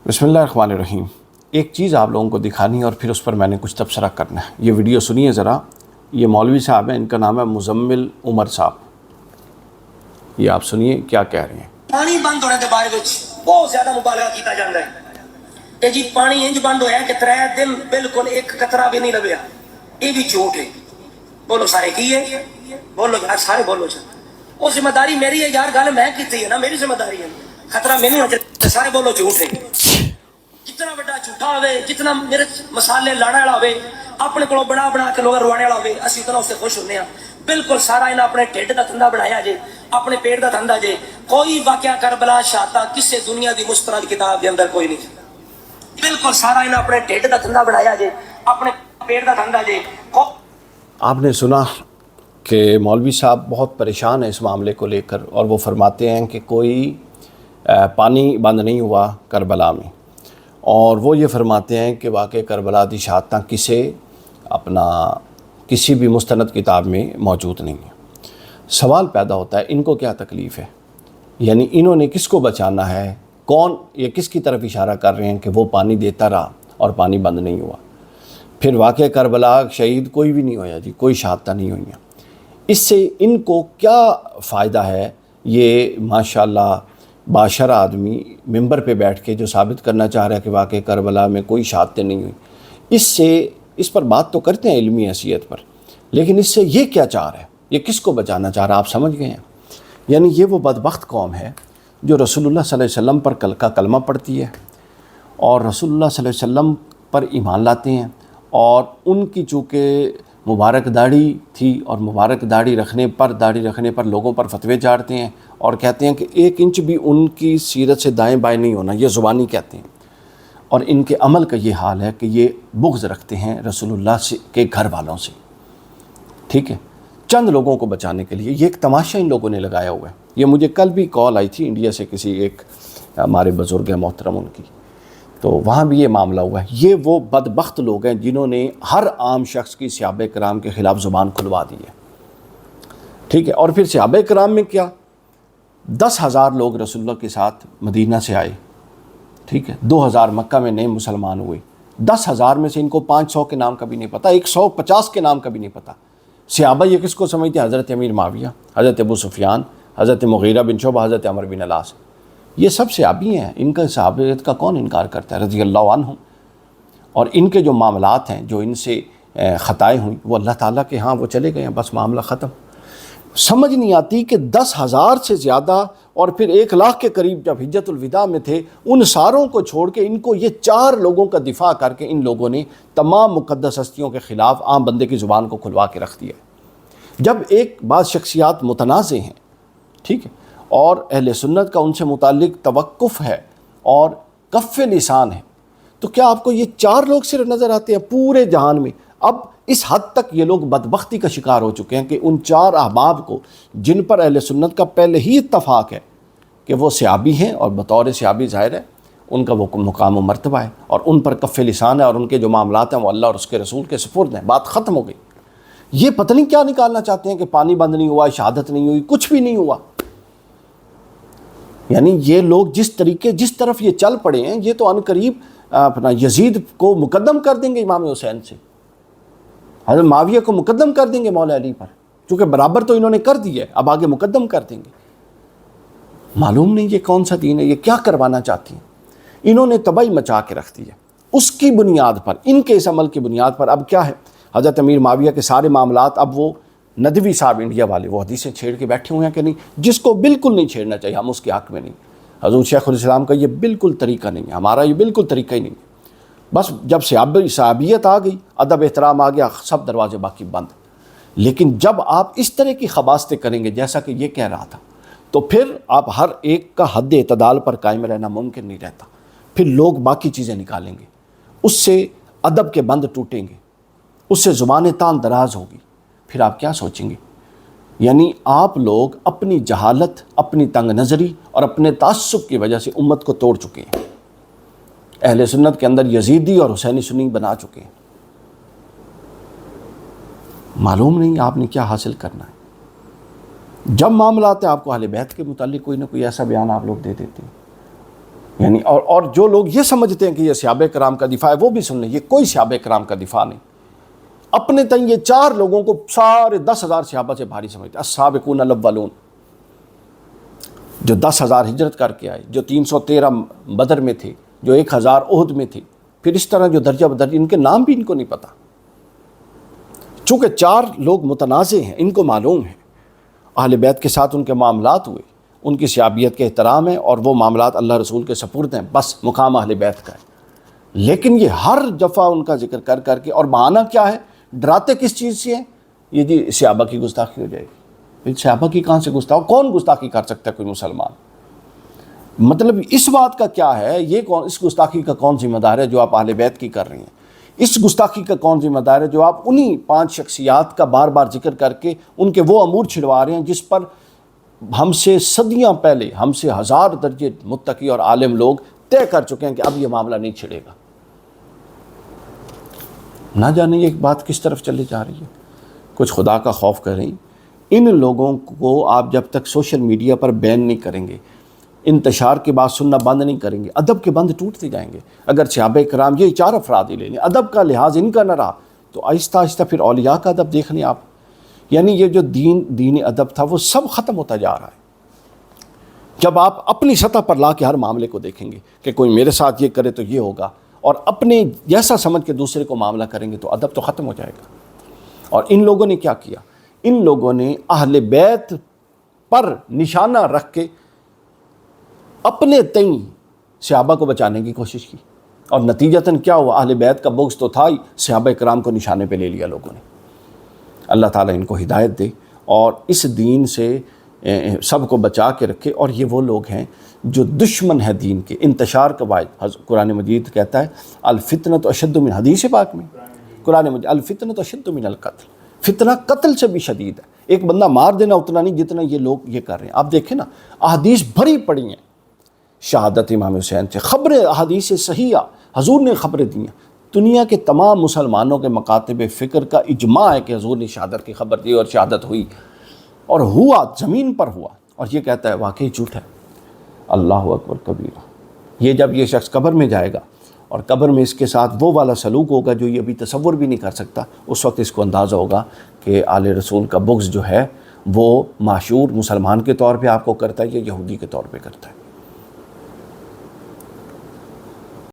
बिस्मिल्लाहिर्रहमानिर्रहीम। एक चीज़ आप लोगों को दिखानी है और फिर उस पर मैंने कुछ तबसरा करना है। ये वीडियो सुनिए ज़रा। ये मौलवी साहब हैं, इनका नाम है मुज़म्मिल उमर साहब। ये आप सुनिए क्या कह रहे हैं। पानी बंद होने के बारे में बहुत ज़्यादा मुबालगा किया जाता है कि जी पानी इंज बंद होया कि 3 दिन बिल्कुल एक कतरा भी नहीं लभ्या। ये भी झूठ है। बोलो सारे की है, बोलो यार सारे बोलो। वो जिम्मेदारी मेरी है यार, गल मैं की है ना, मेरी जिम्मेदारी है। खतरा मैनू है, सारे बोलो झूठ है। जितना बड़ा झूठा होवे, जितना मेरे मसाले लाने वाला होवे, अपने को बना बना के लोग रुआने वाला होवे, असीं उतना उससे खुश होने हैं। बिल्कुल सारा इन्हें अपने ढिड का धंधा बनाया जे, अपने पेट का धंधा जे। कोई वाकया करबला शहादता किसी दुनिया की मुस्तरद किताब के अंदर कोई नहीं। बिल्कुल सारा इन्हें अपने ढिड का धंधा बनाया जे, अपने पेट का धंधा जे। आपने सुना कि मौलवी साहब बहुत परेशान है इस मामले को लेकर, और वो फरमाते हैं कि कोई पानी बंद नहीं हुआ करबला में, और वो ये फरमाते हैं कि वाक़ई करबला दी शहादतां किसी भी मुस्तनद किताब में मौजूद नहीं है। सवाल पैदा होता है, इनको क्या तकलीफ़ है? यानी इन्होंने किसको बचाना है? कौन ये किसकी तरफ इशारा कर रहे हैं कि वो पानी देता रहा और पानी बंद नहीं हुआ? फिर वाक़ई करबला शहीद कोई भी नहीं होया जी, कोई शहादतां नहीं हुई हैं। इससे इनको क्या फ़ायदा है? ये माशाअल्लाह बाशरा आदमी मिंबर पे बैठ के जो साबित करना चाह रहा है कि वाक़ई करबला में कोई शहादतें नहीं हुई, इस पर बात तो करते हैं इल्मी हैसियत पर, लेकिन इससे ये क्या चाह रहा है? ये किसको बचाना चाह रहा है? आप समझ गए हैं? यानी ये वो बदबख्त कौम है जो रसूलुल्लाह सल्लल्लाहु अलैहि वसल्लम पर कलमा पढ़ती है और रसूलुल्लाह सल्लल्लाहु अलैहि वसल्लम पर ईमान लाते हैं, और उनकी चूँकि मुबारक दाढ़ी थी और मुबारक दाढ़ी रखने पर लोगों पर फतवे चाड़ते हैं और कहते हैं कि 1 इंच भी उनकी सीरत से दाएं बाएं नहीं होना, ये ज़ुबानी कहते हैं। और इनके अमल का ये हाल है कि ये बुग़्ज़ रखते हैं रसूलुल्लाह के घर वालों से, ठीक है, चंद लोगों को बचाने के लिए। ये एक तमाशा इन लोगों ने लगाया हुआ है। ये मुझे कल भी कॉल आई थी इंडिया से, किसी एक हमारे बुज़ुर्ग हैं मोहतरम उनकी, तो वहाँ भी ये मामला हुआ है। ये वो बदबख्त लोग हैं जिन्होंने हर आम शख्स की सहाबा कराम के ख़िलाफ़ ज़ुबान खुलवा दी है, ठीक है। और फिर सहाबा कराम में क्या 10,000 लोग रसूलुल्लाह के साथ मदीना से आए, ठीक है, 2,000 मक्का में नए मुसलमान हुए। 10,000 में से इनको 500 के नाम का भी नहीं पता, 150 के नाम का भी नहीं पता। सहाबा ये किसको समझते हैं? हज़रत अमीर माविया, हज़रत अबू सुफियान, हज़रत मुगीरा बिन शुबा, हज़रत अमर बिन अलास, ये सब सहाबी हैं। इनका सहाबियत का कौन इनकार करता है? रज़ी अल्लाह अन्हुम। और इनके जो मामलात हैं, जो इनसे ख़ताएँ हुई, वो अल्लाह ताला के यहाँ वो चले गए हैं, बस मामला ख़त्म। समझ नहीं आती कि 10,000 से ज़्यादा और फिर 1,00,000 के करीब जब हिज्जतुल विदा में थे, उन सारों को छोड़ के इनको ये 4 लोगों का दिफा करके इन लोगों ने तमाम मुक़द्दस हस्तियों के ख़िलाफ़ आम बंदे की ज़ुबान को खुलवा के रख दिया। जब एक बाद शख्सियात मुतनाज़े हैं, ठीक है, और अहले सुन्नत का उनसे मुताल्लिक़ तवक्कुफ़ है और कफ़्फ़े लिसान है, तो क्या आपको ये 4 लोग सिर्फ नज़र आते हैं पूरे जहान में? अब इस हद तक ये लोग बदबख्ती का शिकार हो चुके हैं कि उन 4 अहबाब को, जिन पर अहले सुन्नत का पहले ही इत्तफ़ाक़ है कि वो सहाबी हैं और बतौर सहाबी ज़ाहिर है उनका वो मुकाम व मर्तबा है, और उन पर कफ़्फ़े लिसान है और उनके जो मामलात हैं वो अल्लाह और उसके रसूल के सुपुर्द हैं, बात ख़त्म हो गई। ये पता नहीं क्या निकालना चाहते हैं कि पानी बंद नहीं हुआ, शहादत नहीं हुई, कुछ भी नहीं हुआ। यानी ये लोग जिस तरफ ये चल पड़े हैं, ये तो अनकरीब अपना यजीद को मुकद्दम कर देंगे इमाम हुसैन से, हज़रत माविया को मुकद्दम कर देंगे मौला अली पर, चूँकि बराबर तो इन्होंने कर दिया है, अब आगे मुकद्दम कर देंगे। मालूम नहीं ये कौन सा दीन है, ये क्या करवाना चाहती हैं। इन्होंने तबाही मचा के रख दी है। उसकी बुनियाद पर, इनके इस अमल की बुनियाद पर अब क्या है, हज़रत अमीर माविया के सारे मामलात अब वो नदवी साहब इंडिया वाले वो हदीसें छेड़ के बैठे हुए हैं कि नहीं, जिसको बिल्कुल नहीं छेड़ना चाहिए, हम उसके हक़ में नहीं। हज़रत शेखुल इस्लाम का ये बिल्कुल तरीका नहीं है, हमारा ये बिल्कुल तरीका ही नहीं है। बस जब सहाबियत आ गई, अदब एहतराम आ गया, सब दरवाजे बाकी बंद। लेकिन जब आप इस तरह की खबास्तें करेंगे जैसा कि ये कह रहा था, तो फिर आप हर एक का हद एतदाल पर कायम रहना मुमकिन नहीं रहता। फिर लोग बाकी चीज़ें निकालेंगे, उससे अदब के बंद टूटेंगे, उससे ज़ुबान तान दराज होगी। फिर आप क्या सोचेंगे? यानी आप लोग अपनी जहालत, अपनी तंग नज़री और अपने तास्सुब की वजह से उम्मत को तोड़ चुके हैं। अहले सुन्नत के अंदर यजीदी और हुसैनी सुन्नी बना चुके हैं। मालूम नहीं आपने क्या हासिल करना है। जब मामला आता है आपको अहले बैत के मुतालिक कोई ना कोई ऐसा बयान आप लोग दे देते हैं। یعنی اور جو لوگ یہ سمجھتے ہیں کہ یہ صحابہ کرام کا دفاع ہے وہ بھی سن لیں، یہ کوئی صحابہ کرام کا دفاع نہیں. اپنے تئیں یہ 4 لوگوں کو سارے 10,000 صحابہ سے بھاری سمجھتے ہیں. السابقون الاولون جو 10,000 ہجرت کر کے آئے، جو 313 بدر میں تھے، جو 1,000 احد میں تھے، پھر اس طرح جو درجہ بدرجہ، ان کے نام بھی ان کو نہیں پتہ. چونکہ 4 لوگ متنازع ہیں، ان کو معلوم ہے اہل بیت کے ساتھ ان کے معاملات ہوئے، ان کی صحابیت کے احترام ہے اور وہ معاملات اللہ رسول کے سپرد ہیں، بس مقام اہل بیت کا ہے. لیکن یہ ہر دفعہ ان کا ذکر کر کر کے، اور بہانہ کیا ہے، ڈراتے کس چیز سے ہیں، یہ جی صحابہ کی گستاخی ہو جائے گی. صحابہ کی کہاں سے گستاخی؟ کون گستاخی کر سکتا ہے کوئی مسلمان؟ مطلب اس بات کا کیا ہے، یہ کون، اس گستاخی کا کون ذمہ دار ہے جو آپ اہل بیت کی کر رہی ہیں؟ اس گستاخی کا کون ذمہ دار ہے جو آپ انہی 5 شخصیات کا بار بار ذکر کر کے ان کے وہ امور چھڑوا رہے ہیں جس پر ہم سے صدیاں پہلے، ہم سے 1000 درجے متقی اور عالم لوگ طے کر چکے ہیں کہ اب یہ معاملہ نہیں چھڑے گا. نہ جانے یہ بات کس طرف چلے جا رہی ہے. کچھ خدا کا خوف کریں. ان لوگوں کو آپ جب تک سوشل میڈیا پر بین نہیں کریں گے، انتشار کی بات سننا بند نہیں کریں گے، ادب کے بند ٹوٹتے جائیں گے. اگر صحابہ کرام یہ 4 افراد ہی لے لیں، ادب کا لحاظ ان کا نہ رہا تو آہستہ آہستہ پھر اولیاء کا ادب دیکھ لیں آپ. یعنی یہ جو دین ادب تھا وہ سب ختم ہوتا جا رہا ہے. جب آپ اپنی سطح پر لا کے ہر معاملے کو دیکھیں گے کہ کوئی میرے ساتھ یہ کرے تو یہ ہوگا، اور اپنے جیسا سمجھ کے دوسرے کو معاملہ کریں گے تو ادب تو ختم ہو جائے گا. اور ان لوگوں نے کیا کیا؟ ان لوگوں نے اہل بیت پر نشانہ رکھ کے اپنے تئیں صحابہ کو بچانے کی کوشش کی، اور نتیجتاً کیا ہوا؟ اہل بیت کا بغض تو تھا ہی، صحابہ کرام کو نشانے پہ لے لیا لوگوں نے. اللہ تعالیٰ ان کو ہدایت دے اور اس دین سے سب کو بچا کے رکھے. اور یہ وہ لوگ ہیں جو دشمن ہے دین کے، انتشار کا باعث. قرآن مجید کہتا ہے الفتنۃ اشد من، حدیث پاک میں قرآن مجید الفتنۃ اشد من القتل، فتنہ قتل سے بھی شدید ہے. ایک بندہ مار دینا اتنا نہیں جتنا یہ لوگ یہ کر رہے ہیں. آپ دیکھیں نا، احادیث بھری پڑی ہیں شہادت امام حسین سے، خبریں احادیث صحیحہ حضور نے خبریں دی ہیں. دنیا کے تمام مسلمانوں کے مکاتب فکر کا اجماع ہے کہ حضور نے شہادت کی خبر دی اور شہادت ہوئی، اور ہوا، زمین پر ہوا. اور یہ کہتا ہے واقعی جھوٹ ہے. اللہ اکبر کبیرہ. یہ جب یہ شخص قبر میں جائے گا اور قبر میں اس کے ساتھ وہ والا سلوک ہوگا جو یہ ابھی تصور بھی نہیں کر سکتا، اس وقت اس کو اندازہ ہوگا کہ آل رسول کا بغض جو ہے وہ معشور مسلمان کے طور پہ آپ کو کرتا ہے یا یہودی کے طور پہ کرتا ہے.